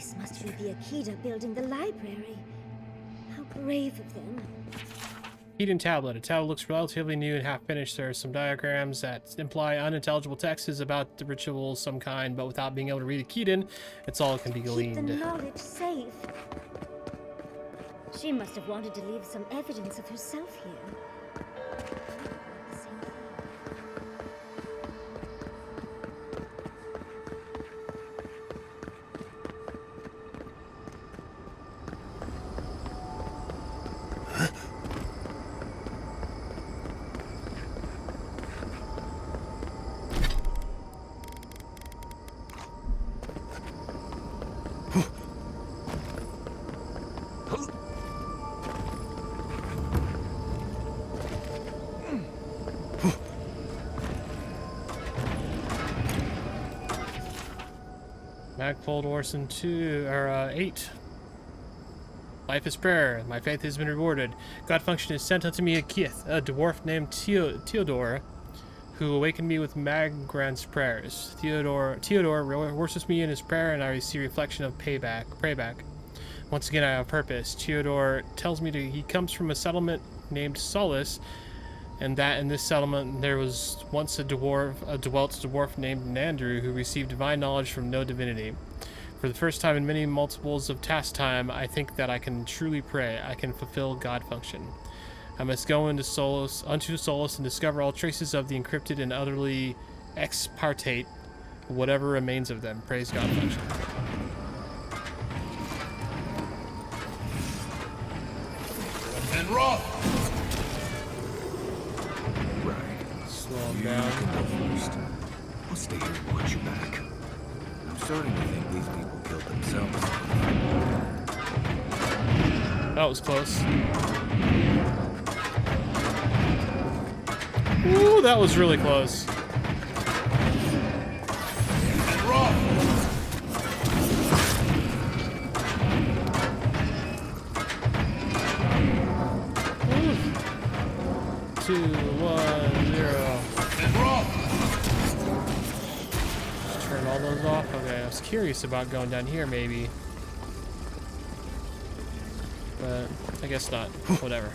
This must be the Aedyr building the library. How brave of them. Eden tablet. A tablet looks relatively new and half-finished. There are some diagrams that imply unintelligible texts about the ritual of some kind, but without being able to read Aedyr, it's all can be gleaned. Keep the knowledge safe. She must have wanted to leave some evidence of herself here. Magfold Orson 8. Life is prayer. My faith has been rewarded. God function is sent unto me a kith, a dwarf named Theodore, who awakened me with Maggrant's prayers. Theodore worships me in his prayer, and I receive reflection of prayback. Once again, I have purpose. Theodore tells me he comes from a settlement named Solace, and that in this settlement there was once a dwelt dwarf named Nandrew who received divine knowledge from no divinity. For the first time in many multiples of task time, I think that I can truly pray. I can fulfill God function. I must go unto Solace and discover all traces of the encrypted and utterly expartate whatever remains of them. Praise God function. And rock! Slow him down. First. I'll stay here and watch you back. I'm starting to think these people killed themselves. That was close. Ooh, that was really close. And rock! 2, 1, 0. And rock! Just turn all those off. Okay, I was curious about going down here maybe. But I guess not. Whatever.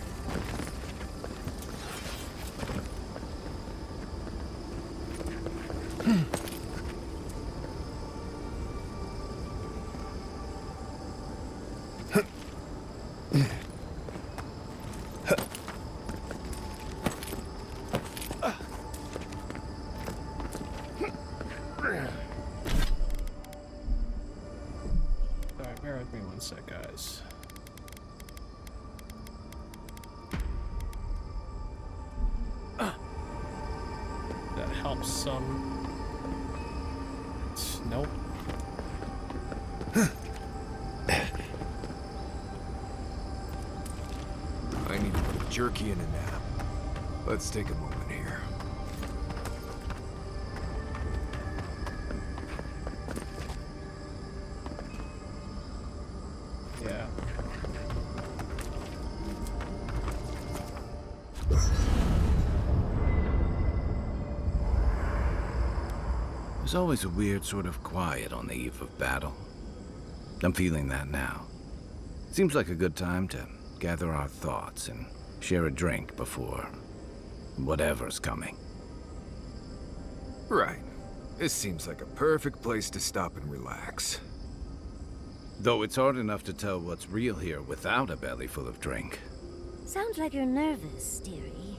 Alright, bear with me one sec, guys. That helps some. Nope. I need to put jerky in a nap. Let's take a moment here. Yeah. There's always a weird sort of quiet on the eve of battle. I'm feeling that now. Seems like a good time to gather our thoughts and share a drink before whatever's coming. Right. This seems like a perfect place to stop and relax. Though it's hard enough to tell what's real here without a belly full of drink. Sounds like you're nervous, dearie.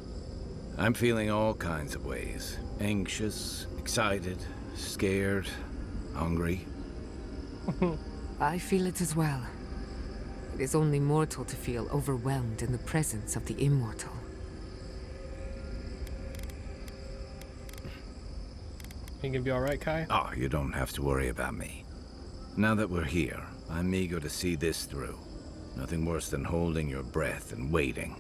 I'm feeling all kinds of ways. Anxious, excited, scared, hungry. I feel it as well. It is only mortal to feel overwhelmed in the presence of the immortal. You gonna be alright, Kai? Oh, you don't have to worry about me. Now that we're here, I'm eager to see this through. Nothing worse than holding your breath and waiting.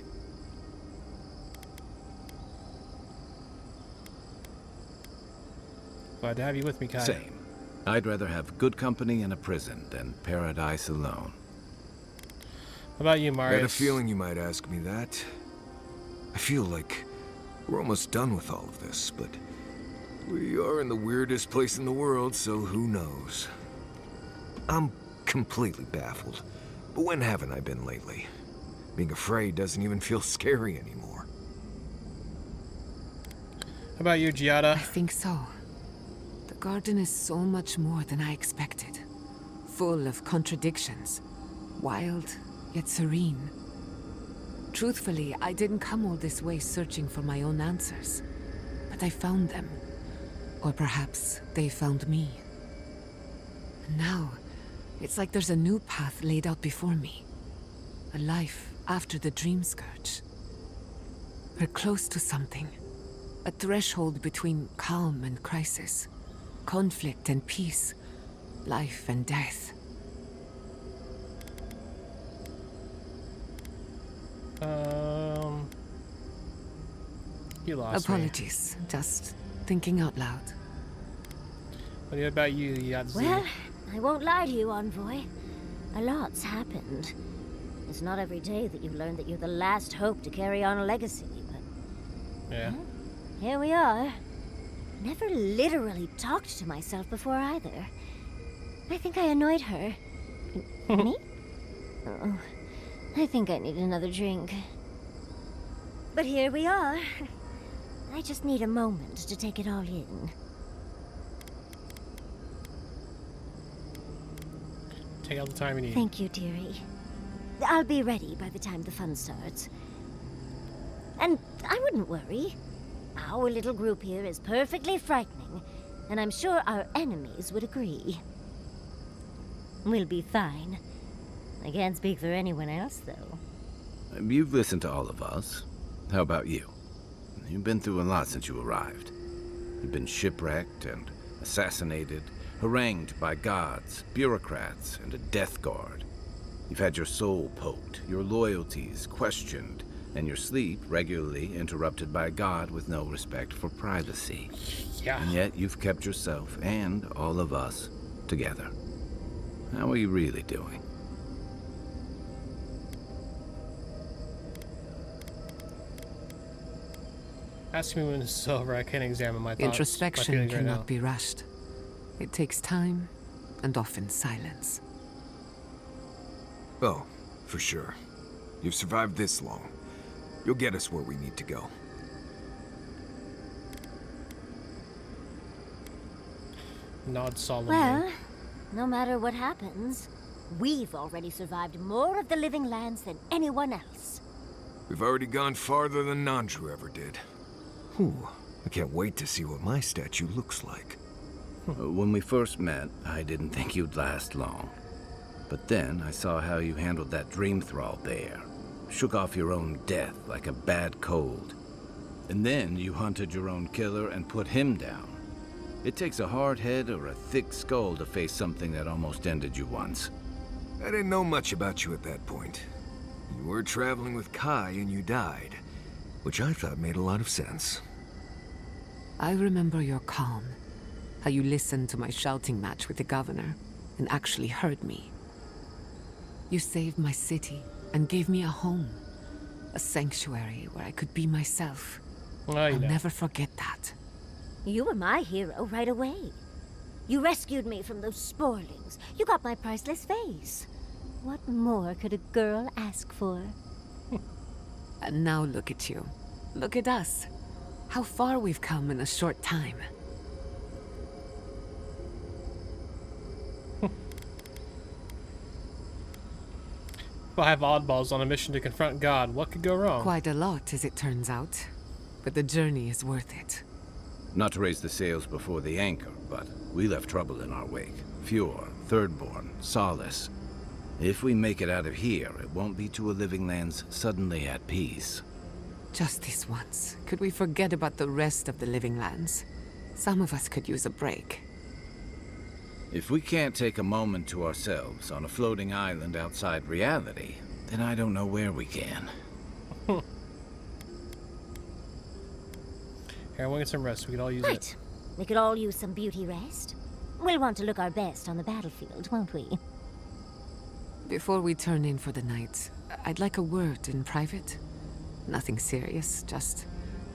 Glad to have you with me, Kai. Same. I'd rather have good company in a prison than paradise alone. How about you, I Marius? had a feeling you might ask me that. I feel like we're almost done with all of this, but we are in the weirdest place in the world, so who knows? I'm completely baffled. But when haven't I been lately? Being afraid doesn't even feel scary anymore. How about you, I Giada? think so. The garden is so much more than I expected. Full of contradictions. Wild, yet serene. Truthfully, I didn't come all this way searching for my own answers. But I found them. Or perhaps they found me. And now, it's like there's a new path laid out before me. A life after the dream Scourge. We're close to something. A threshold between calm and crisis. Conflict and peace. Life and death. You lost me. Apologies. Just thinking out loud. What about you, Yadzi? Well, I won't lie to you, Envoy. A lot's happened. It's not every day that you learn that you're the last hope to carry on a legacy, but Yeah. here we are. Never literally talked to myself before either. I think I annoyed her. Me? Oh, I think I need another drink. But here we are. I just need a moment to take it all in. Take all the time you need. Thank you, dearie. I'll be ready by the time the fun starts. And I wouldn't worry. Our little group here is perfectly frightening, and I'm sure our enemies would agree. We'll be fine. I can't speak for anyone else, though. You've listened to all of us. How about you? You've been through a lot since you arrived. You've been shipwrecked and assassinated, harangued by gods, bureaucrats, and a death guard. You've had your soul poked, your loyalties questioned, and your sleep regularly interrupted by a god with no respect for privacy. Yeah. And yet you've kept yourself and all of us together. How are you really doing? Ask me when this is over. I can't examine my thoughts. Introspection my feelings right cannot now. be rushed. It takes time, and often silence. Oh, for sure. You've survived this long. You'll get us where we need to go. Nod solemnly. Well, no matter what happens, we've already survived more of the living lands than anyone else. We've already gone farther than Nandru ever did. Whew. I can't wait to see what my statue looks like. When we first met, I didn't think you'd last long. But then I saw how you handled that dream thrall there. Shook off your own death like a bad cold. And then you hunted your own killer and put him down. It takes a hard head or a thick skull to face something that almost ended you once. I didn't know much about you at that point. You were traveling with Kai and you died, which I thought made a lot of sense. I remember your calm. How you listened to my shouting match with the governor and actually heard me. You saved my city and gave me a home. A sanctuary where I could be myself. Oh, you I'll know. never forget that. You were my hero right away. You rescued me from those sporlings. You got my priceless face. What more could a girl ask for? And now look at you. Look at us. How far we've come in a short time. Five oddballs on a mission to confront God. What could go wrong? Quite a lot, as it turns out. But the journey is worth it. Not to raise the sails before the anchor, but we left trouble in our wake. Fjord, Thirdborn, Solace. If we make it out of here, it won't be to a living land's suddenly at peace. Just this once. Could we forget about the rest of the living lands? Some of us could use a break. If we can't take a moment to ourselves on a floating island outside reality, then I don't know where we can. Here, we'll get some rest. We could all use Right. We could all use some beauty rest. We'll want to look our best on the battlefield, won't we? Before we turn in for the night, I'd like a word in private. Nothing serious, just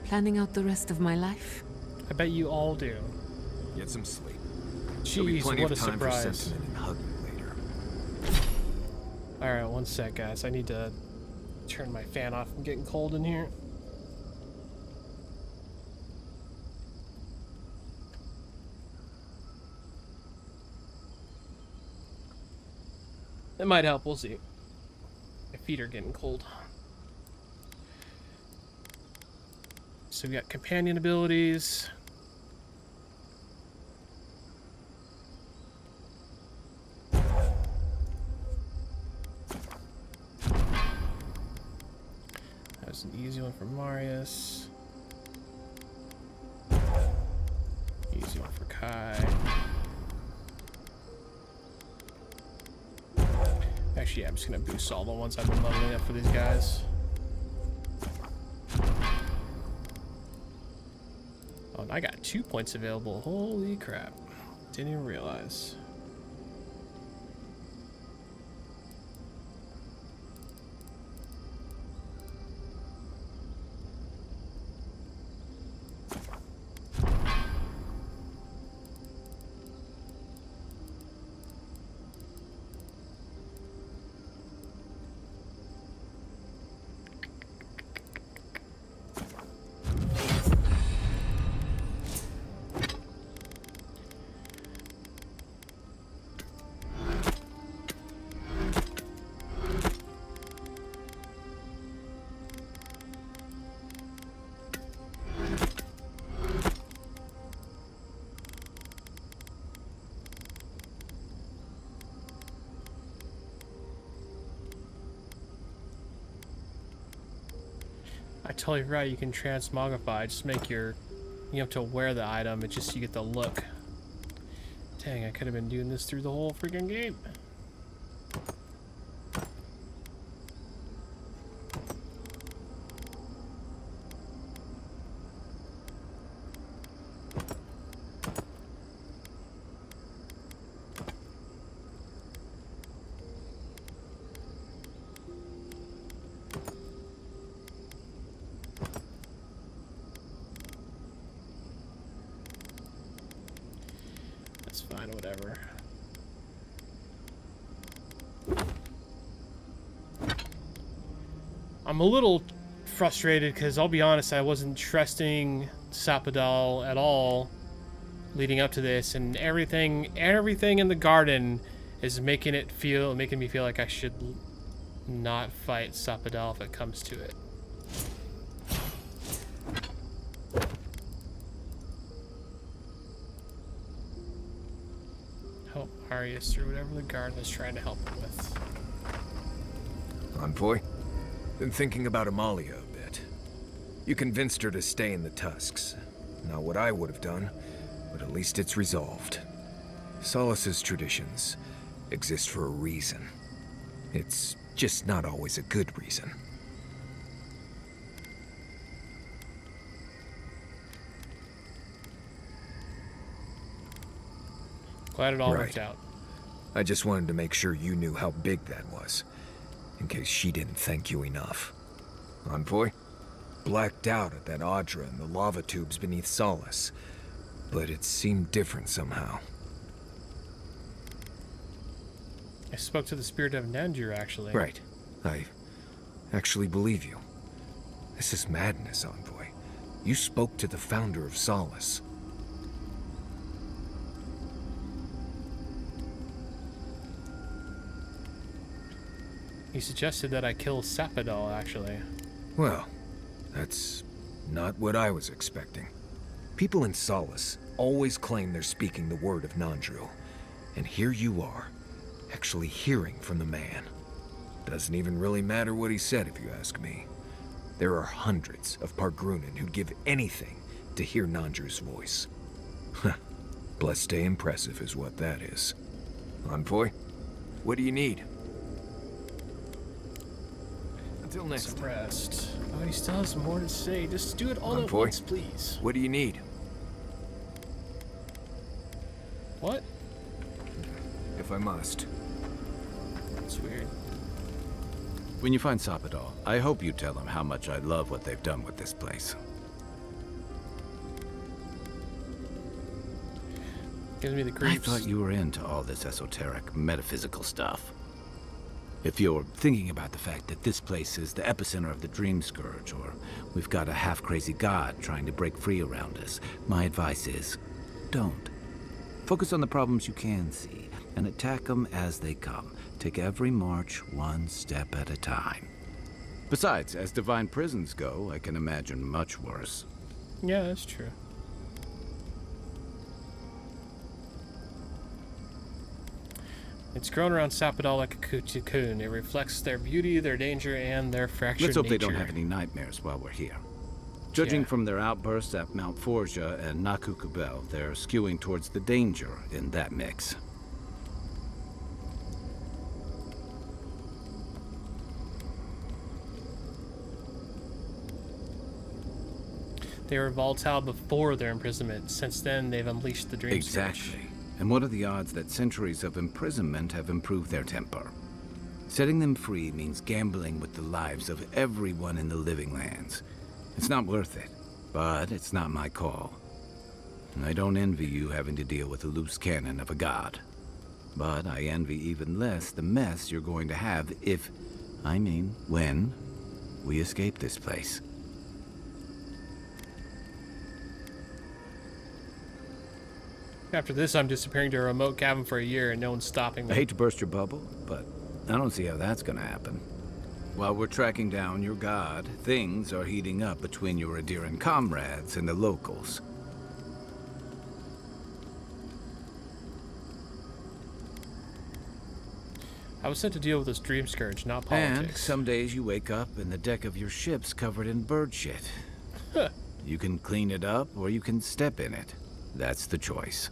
planning out the rest of my life. it. I bet you all do. Get some sleep. There'll be Jeez, plenty what a of time for surprise. sentiment and hugging later. Alright, one sec, guys. I need to turn my fan off. I'm getting cold in here. It might help. We'll see. My feet are getting cold. So we got companion abilities. That was an easy one for Marius. Easy one for Kai. Actually, yeah, I'm just gonna boost all the ones I've been leveling up for these guys. Oh, and I got 2 points available. Holy crap. Didn't even realize. I totally forgot you can transmogrify. Just make your... You have to wear the item. It's just you get the look. Dang, I could have been doing this through the whole freaking game. That's fine, whatever. I'm a little frustrated because I'll be honest, I wasn't trusting Sapadal at all leading up to this, and everything in the garden is making me feel like I should not fight Sapadal if it comes to it. Help Marius through whatever the garden is trying to help him with. Envoy? Been thinking about Amalia a bit. You convinced her to stay in the Tusks. Not what I would have done, but at least it's resolved. Solace's traditions exist for a reason. It's just not always a good reason. Glad it all worked out. I just wanted to make sure you knew how big that was, in case she didn't thank you enough. Envoy? Blacked out at that Aedyr and the lava tubes beneath Solace, but it seemed different somehow. I spoke to the spirit of Nandru, actually. Right. I actually believe you. This is madness, Envoy. You spoke to the founder of Solace. He suggested that I kill Sapadal, actually. Well, that's not what I was expecting. People in Solace always claim they're speaking the word of Nandru, and here you are, actually hearing from the man. Doesn't even really matter what he said, if you ask me. There are hundreds of Pargrunan who'd give anything to hear Nandru's voice. Blessed day impressive is what that is. Envoy, what do you need? Until next time. Suppressed. Oh, he still has more to say. Just do it all at once, please. What do you need? What? If I must. That's weird. When you find Sapadal, I hope you tell him how much I love what they've done with this place. Gives me the I creeps. thought you were into all this esoteric, metaphysical stuff. If you're thinking about the fact that this place is the epicenter of the Dream Scourge, or we've got a half-crazy god trying to break free around us, my advice is, don't. Focus on the problems you can see, and attack them as they come. Take every march one step at a time. Besides, as divine prisons go, I can imagine much worse. Yeah, that's true. It's grown around Sapadal like a cocoon. It reflects their beauty, their danger, and their fractured Let's hope nature. they don't have any nightmares while we're here. Judging from their outbursts at Mount Forja and Nakukubel, they're skewing towards the danger in that mix. They were volatile before their imprisonment. Since then, they've unleashed the Dream Scourge. Exactly. And what are the odds that centuries of imprisonment have improved their temper? Setting them free means gambling with the lives of everyone in the Living Lands. It's not worth it, but it's not my call. And I don't envy you having to deal with a loose cannon of a god. But I envy even less the mess you're going to have if, when, we escape this place. After this, I'm disappearing to a remote cabin for a year and no one's stopping me. I hate to burst your bubble, but I don't see how that's gonna happen. While we're tracking down your god, things are heating up between your Aedyran comrades and the locals. I was sent to deal with this Dream Scourge, not And politics. some days you wake up and the deck of your ship's covered in bird shit. Huh. You can clean it up or you can step in it. That's the choice.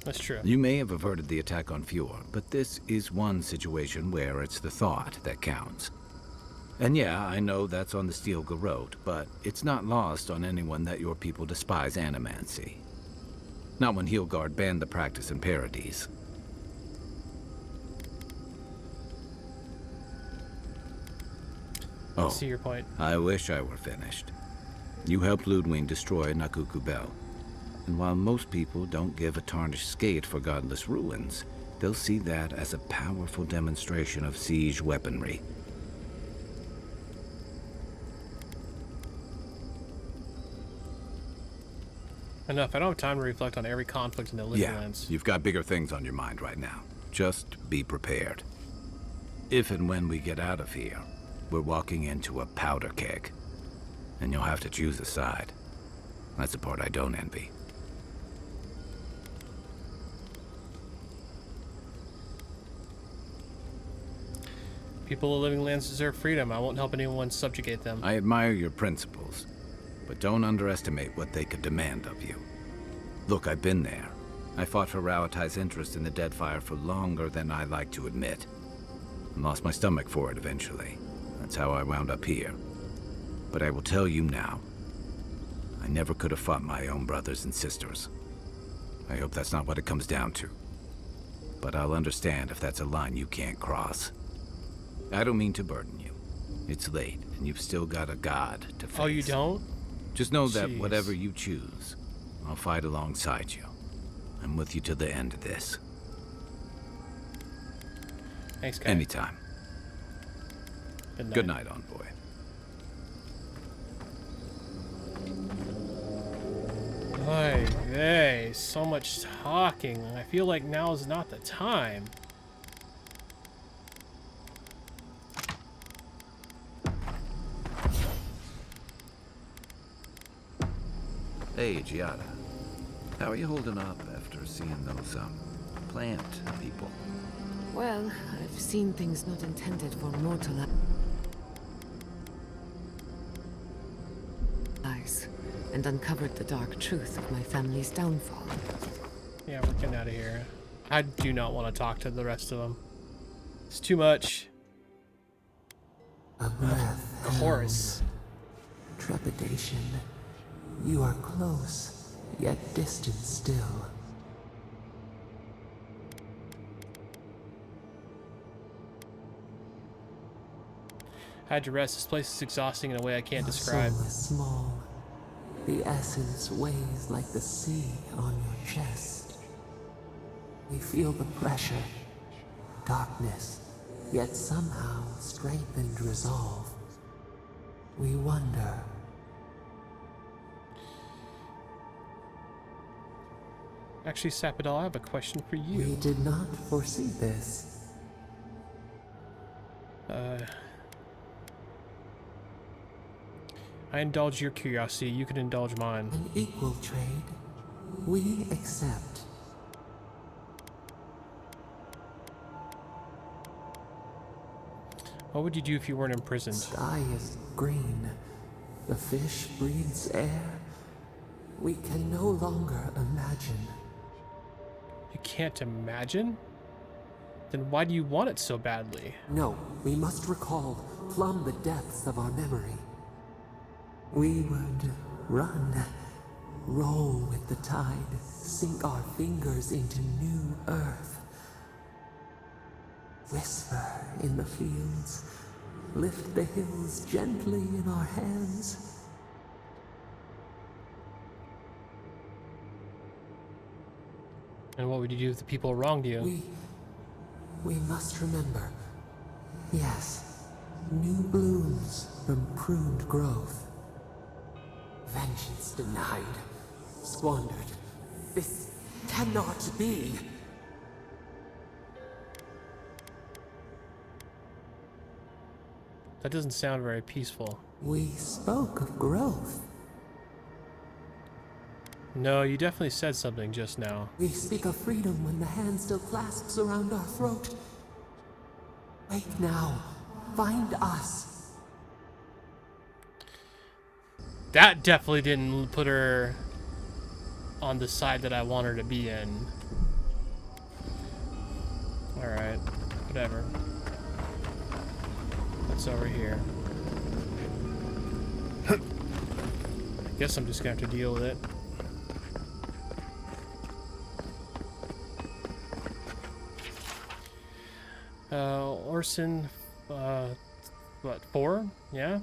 That's true. You may have averted the attack on Fjord, but this is one situation where it's the thought that counts. And yeah, I know that's on the Steel Garrote, but it's not lost on anyone that your people despise animancy. Not when Heelguard banned the practice in Paradise. I see your point. I wish I were finished. You helped Ludwig destroy Nakukubel. And while most people don't give a tarnished skate for godless ruins, they'll see that as a powerful demonstration of siege weaponry. Enough. I don't have time to reflect on every conflict in the Living Yeah, Lands. you've got bigger things on your mind right now. Just be prepared. If and when we get out of here, we're walking into a powder keg. And you'll have to choose a side. That's the part I don't envy. People of Living Lands deserve freedom. I won't help anyone subjugate them. I admire your principles, but don't underestimate what they could demand of you. Look, I've been there. I fought for Rauatai's interest in the Deadfire for longer than I like to admit. And lost my stomach for it eventually. That's how I wound up here. But I will tell you now, I never could have fought my own brothers and sisters. I hope that's not what it comes down to. But I'll understand if that's a line you can't cross. I don't mean to burden you. It's late, and you've still got a god to face. Oh, you don't? Just know that Jeez. whatever you choose, I'll fight alongside you. I'm with you to the end of this. Thanks, guy. Anytime. Good night. Good night, envoy. Oy vey, so much talking. I feel like now is not the time. Hey, Giada. How are you holding up after seeing those, plant people? Well, I've seen things not intended for mortal eyes, and uncovered the dark truth of my family's downfall. Yeah, we're getting out of here. I do not want to talk to the rest of them. It's too much. A breath. Chorus. Trepidation. You are close, yet distant still. I had to rest. This place is exhausting in a way I can't Your describe. soul is small. The essence weighs like the sea on your chest. We feel the pressure, darkness, yet somehow strengthened resolve. We wonder. Actually, Sapadal, I have a question for you. We did not foresee this. I indulge your curiosity, you can indulge mine. An equal trade. We accept. What would you do if you weren't imprisoned? Sky is green. The fish breathes air. We can no longer imagine. You can't imagine? Then why do you want it so badly? No, we must recall, plumb the depths of our memory. We would run, roll with the tide, sink our fingers into new earth. Whisper in the fields, lift the hills gently in our hands. And what would you do if the people wronged you? We must remember. Yes, new blooms from pruned growth. Vengeance denied, squandered. This cannot be. That doesn't sound very peaceful. We spoke of growth. No, you definitely said something just now. We speak of freedom when the hand still clasps around our throat. Wake now. Find us. That definitely didn't put her on the side that I want her to be in. Alright, whatever. What's over here? I guess I'm just gonna have to deal with it. Orson, what, 4? Yeah?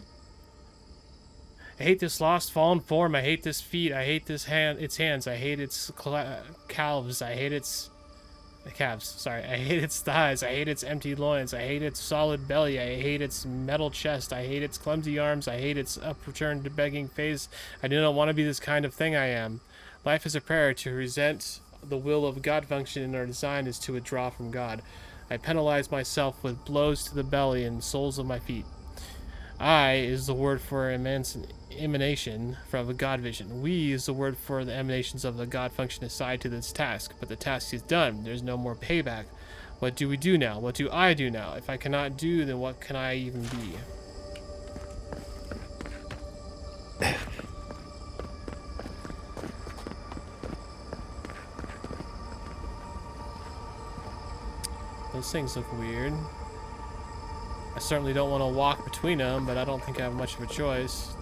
I hate this lost fallen form. I hate this feet. I hate this its hands. I hate its calves. I hate its calves. Sorry. I hate its thighs. I hate its empty loins. I hate its solid belly. I hate its metal chest. I hate its clumsy arms. I hate its upturned begging face. I do not want to be this kind of thing I am. Life is a prayer. To resent the will of God function in our design is to withdraw from God. I penalize myself with blows to the belly and soles of my feet. I is the word for emanation from a God vision. We is the word for the emanations of the God function assigned to this task. But the task is done. There's no more payback. What do we do now? What do I do now? If I cannot do, then what can I even be? Those things look weird. I certainly don't want to walk between them, but I don't think I have much of a choice.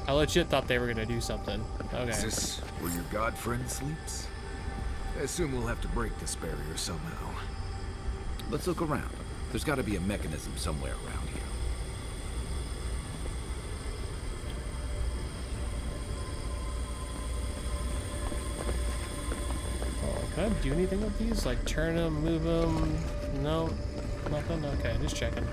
I legit thought they were going to do something. Okay. Is this where your god friend sleeps? I assume we'll have to break this barrier somehow. Let's look around. There's got to be a mechanism somewhere around here. Can I do anything with these? Like turn them, move them? No, nothing? Okay, just checking.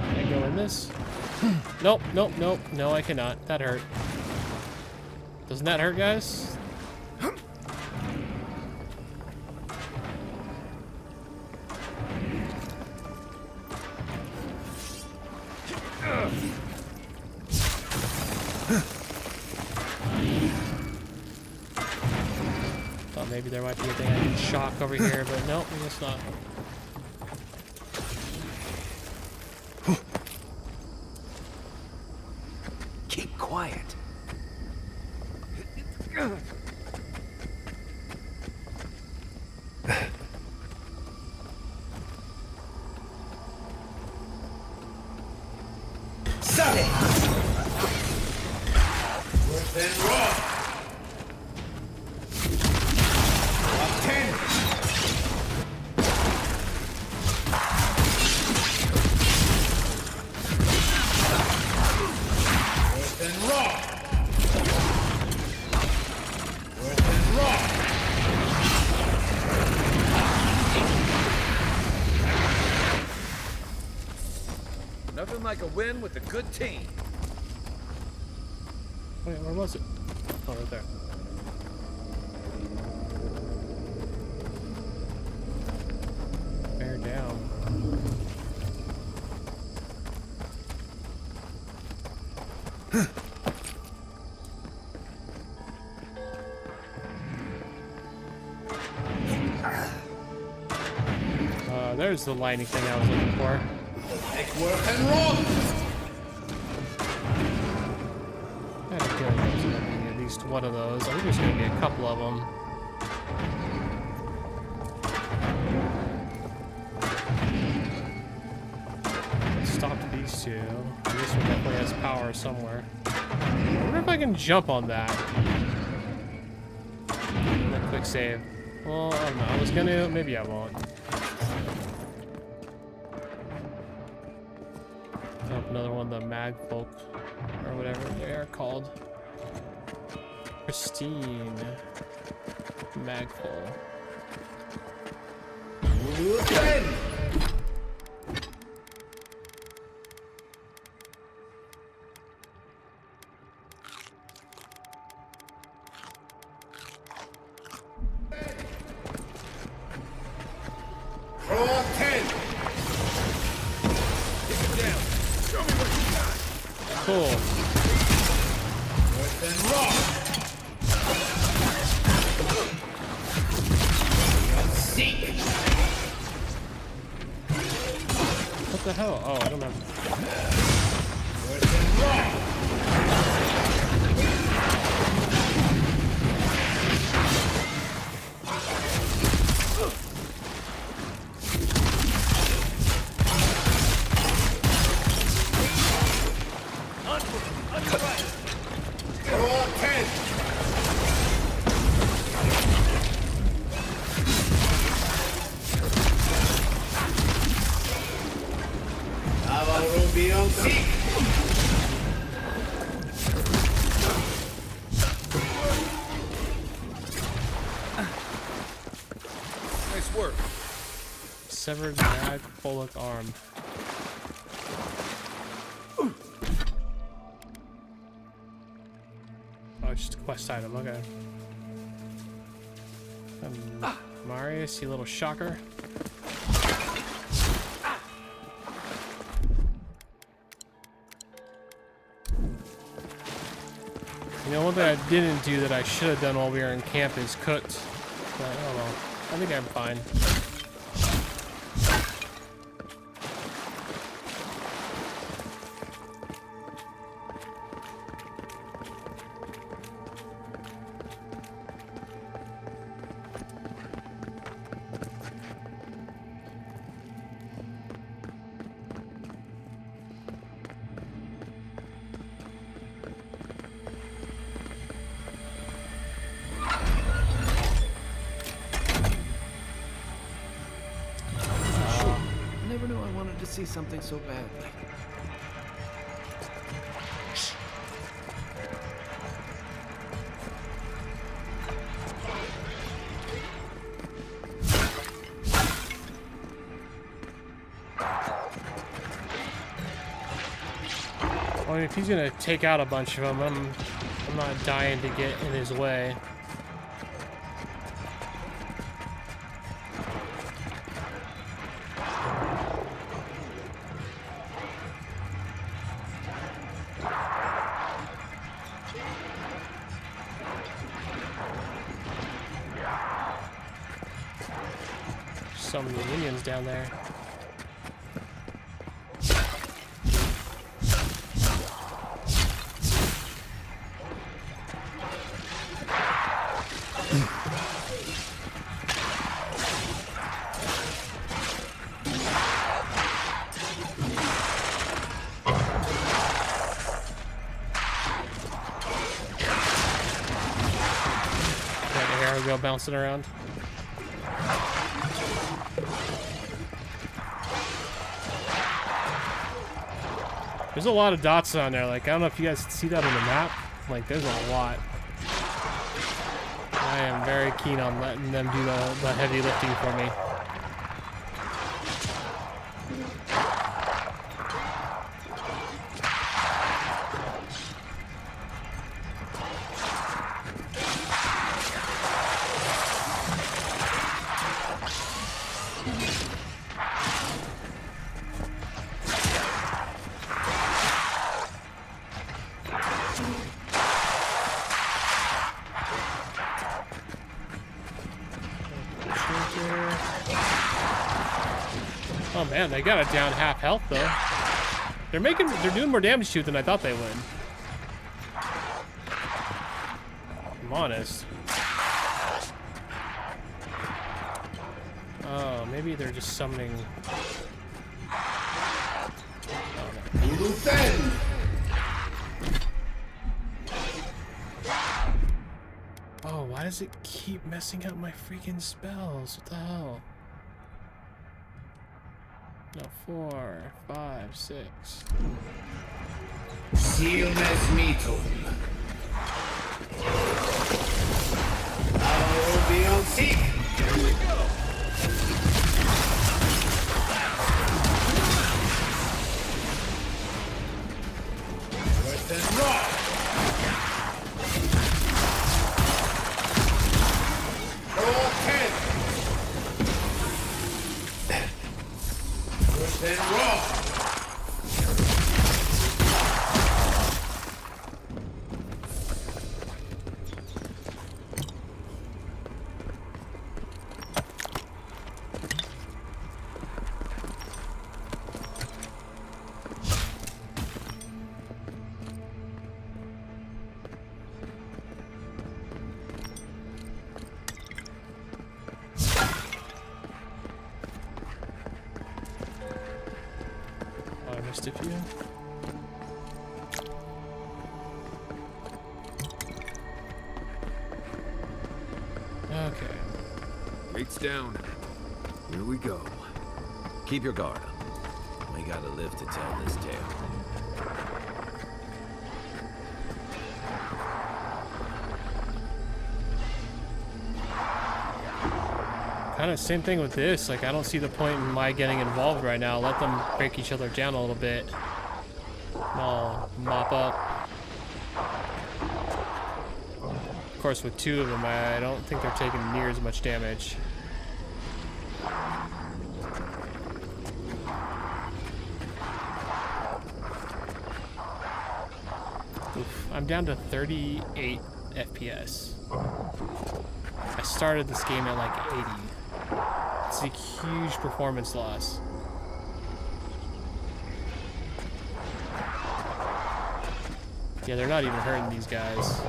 Can I go in this? Nope, nope, nope. No, I cannot. That hurt. Doesn't that hurt, guys? Thought maybe there might be a thing I can shock over here, but nope, I guess not. Keep quiet. like a win with a good team. Wait, where was it? Oh, right there. Bear down. There's the lightning thing I was looking for. Make work and roll! I had a feeling there was going to be at least one of those. I think there's going to be a couple of them. Stop these two. This one definitely has power somewhere. I wonder if I can jump on that. And then quick save. Well, I don't know. I was going to. Maybe I won't. Another one, the mag folk, or whatever they are called. Pristine magful. Cool. What the hell? Oh, I don't know. Nice work. Severed mag Pollock arm. Oh, it's just a quest item, okay. Marius, you little shocker. You know, one thing I didn't do that I should have done while we were in camp is cooked. But I don't know. I think I'm fine. See something so badly. I mean, if he's gonna take out a bunch of them, I'm not dying to get in his way. So many minions down there. Got the arrow go bouncing around. There's a lot of dots on there. Like, I don't know if you guys see that on the map. Like, there's a lot. I am very keen on letting them do the heavy lifting for me. Oh man, they got it down half health though. They're doing more damage to it than I thought they would. I'm honest. Oh, maybe they're just summoning. Oh, why does it keep messing up my freaking spells? What the hell? No, 4, 5, 6. Silmes mitum. Beyond seek. Here we go. Worse than raw. Roll 10. Worse than raw. A few. Okay. Weights down. Here we go. Keep your guard up. We gotta live to tell this tale. Kind of same thing with this. Like, I don't see the point in my getting involved right now. Let them break each other down a little bit. I'll mop up. Of course, with 2 of them, I don't think they're taking near as much damage. Oof, I'm down to 38 FPS. I started this game at like 80. It's a huge performance loss. Yeah, they're not even hurting these guys.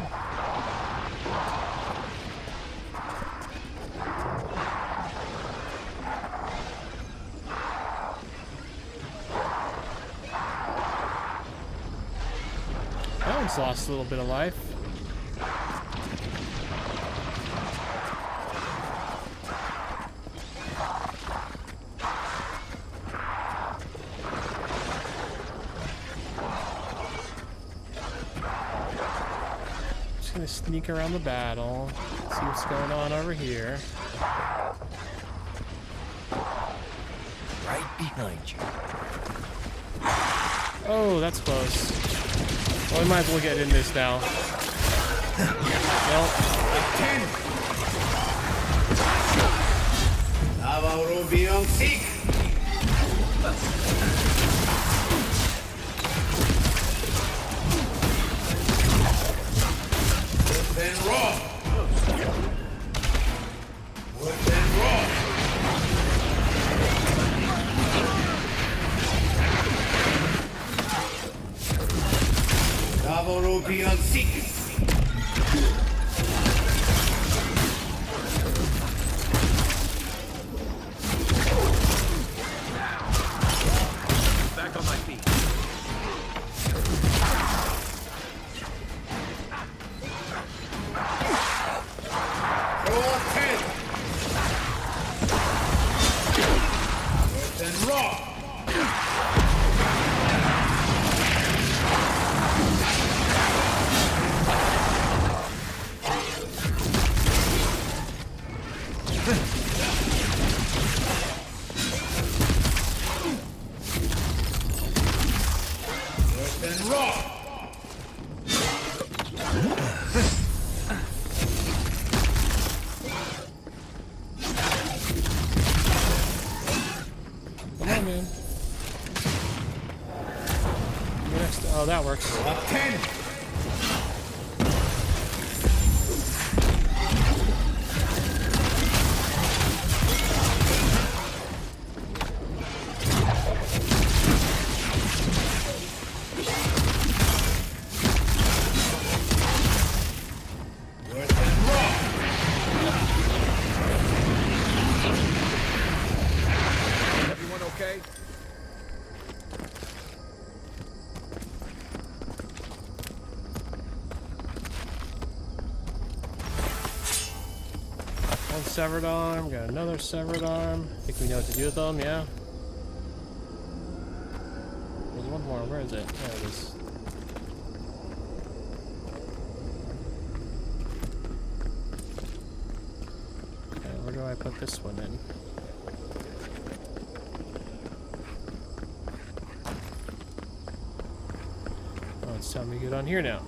That one's lost a little bit of life. Gonna sneak around the battle, see what's going on over here. Right behind you. Oh, that's close. Well, we might as well get in this now. Well, 10. Avowed beyond seek. Then raw. Wood then raw. Avowed beyond seek. Back on my feet. Oh, that works. 10. severed arm, got another severed arm. Think we know what to do with them, yeah? There's one more, where is it? There it is. Okay, where do I put this one in? Oh, it's telling me to get on here now.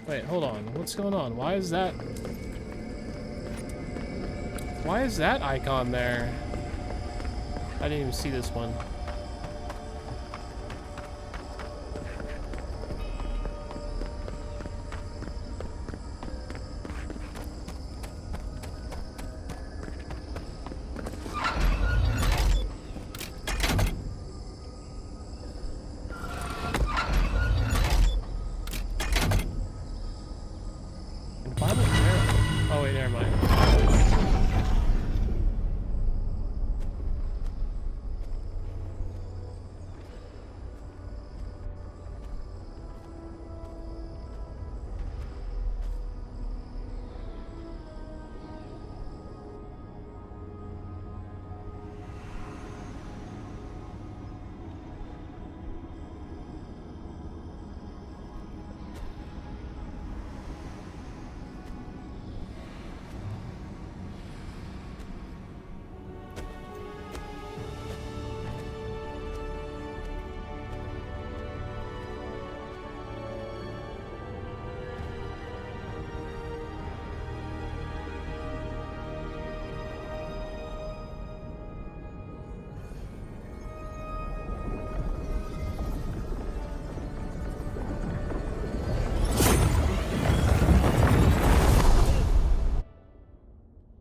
Wait, hold on. What's going on? Why is that icon there? I didn't even see this one. Oh wait, never mind.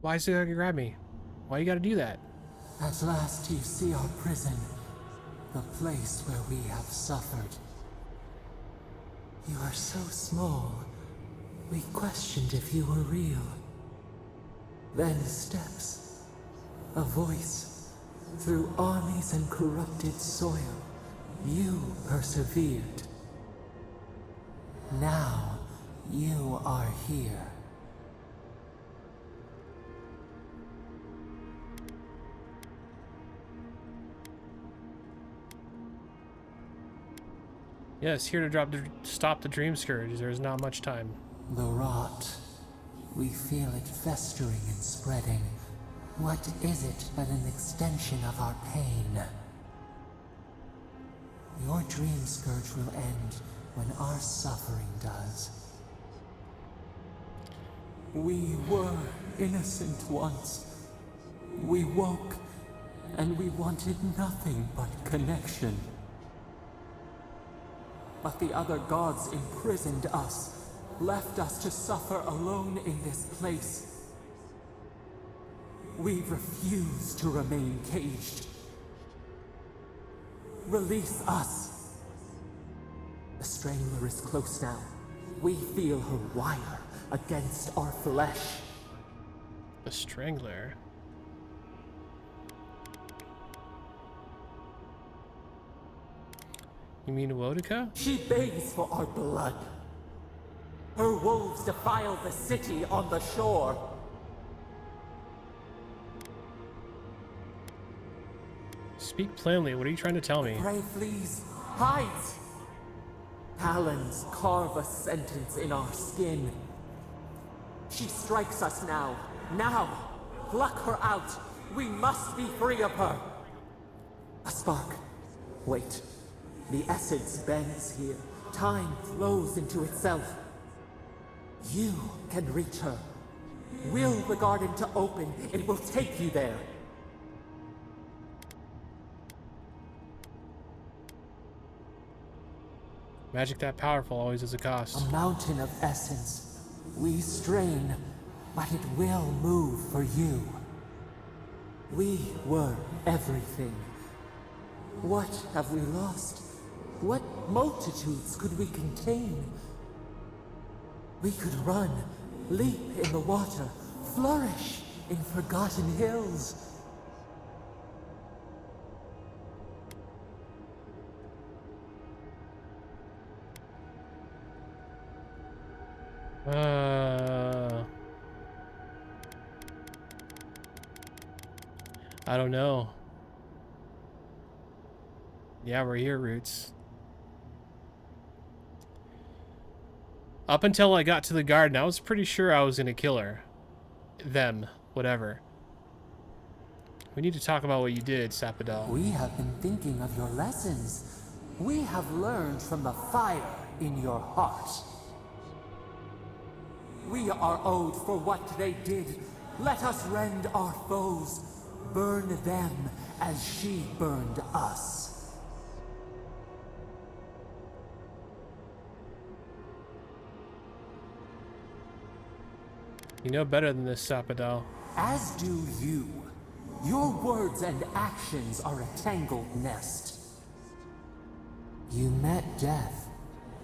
Why is it gonna grab me? Why you gotta do that? At last you see our prison, the place where we have suffered. You are so small, we questioned if you were real. Then steps, a voice, through armies and corrupted soil, you persevered. Now, you are here. Yes, here to stop the Dream Scourge. There is not much time. The rot. We feel it festering and spreading. What is it but an extension of our pain? Your Dream Scourge will end when our suffering does. We were innocent once. We woke, and we wanted nothing but connection. But the other gods imprisoned us, left us to suffer alone in this place. We refuse to remain caged. Release us. The Strangler is close now. We feel her wire against our flesh. The Strangler? You mean Wodica? She begs for our blood. Her wolves defile the city on the shore. Speak plainly. What are you trying to tell me? Prey flees, hides. Talons carve a sentence in our skin. She strikes us now. Now! Pluck her out. We must be free of her. A spark. Wait. The essence bends here. Time flows into itself. You can reach her. Will the garden to open, it will take you there. Magic that powerful always has a cost. A mountain of essence. We strain, but it will move for you. We were everything. What have we lost? What multitudes could we contain? We could run, leap in the water, flourish, in forgotten hills. I don't know. Yeah, we're here, Roots. Up until I got to the garden, I was pretty sure I was gonna kill her. Them, whatever. We need to talk about what you did, Sapadal. We have been thinking of your lessons. We have learned from the fire in your heart. We are owed for what they did. Let us rend our foes, burn them as she burned us. You know better than this, Sapadal. As do you. Your words and actions are a tangled nest. You met death,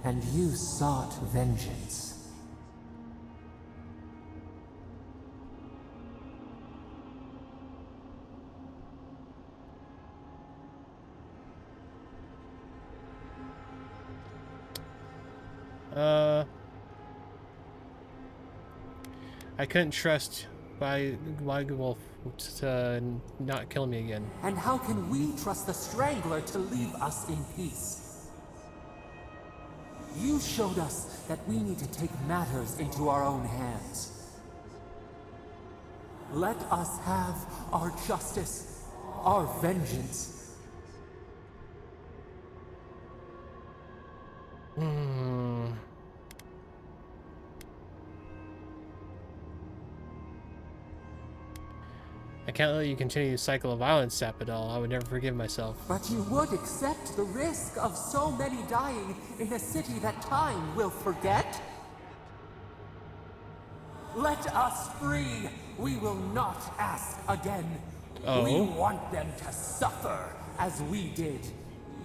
and you sought vengeance. I couldn't trust Wolf to not kill me again. And how can we trust the Strangler to leave us in peace? You showed us that we need to take matters into our own hands. Let us have our justice, our vengeance. I can't let you continue the cycle of violence, Sapadal. I would never forgive myself. But you would accept the risk of so many dying in a city that time will forget? Let us free! We will not ask again. Oh? We want them to suffer as we did.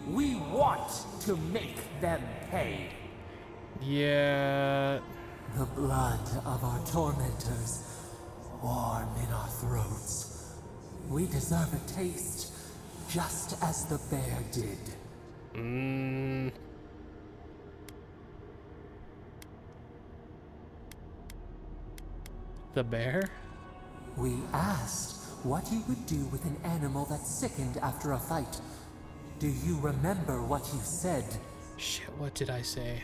We want to make them pay. Yeah. The blood of our tormentors, warm in our throats. We deserve a taste, just as the bear did. The bear? We asked what you would do with an animal that sickened after a fight. Do you remember what you said? Shit, what did I say?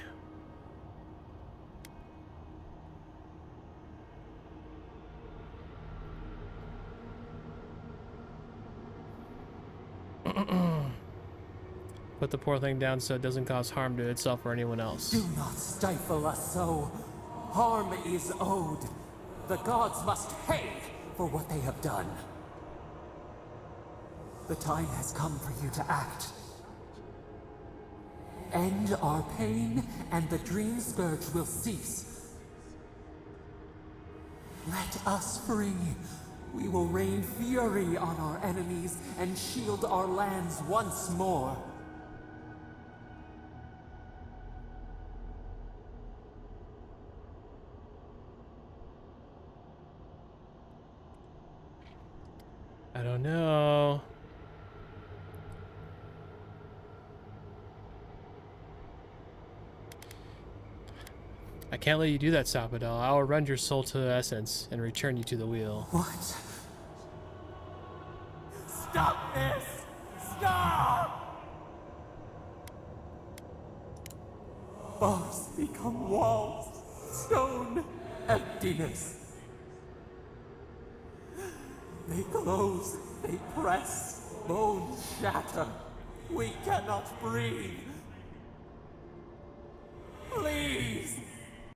Put the poor thing down so it doesn't cause harm to itself or anyone else. Do not stifle us so. Harm is owed. The gods must pay for what they have done. The time has come for you to act. End our pain, and the dream scourge will cease. Let us free. We will rain fury on our enemies and shield our lands once more. I don't know. I can't let you do that, Sapadal. I will rend your soul to essence and return you to the wheel. What? Stop this! Stop! Bars become walls, stone, emptiness. They close, they press, bones shatter. We cannot breathe. Please!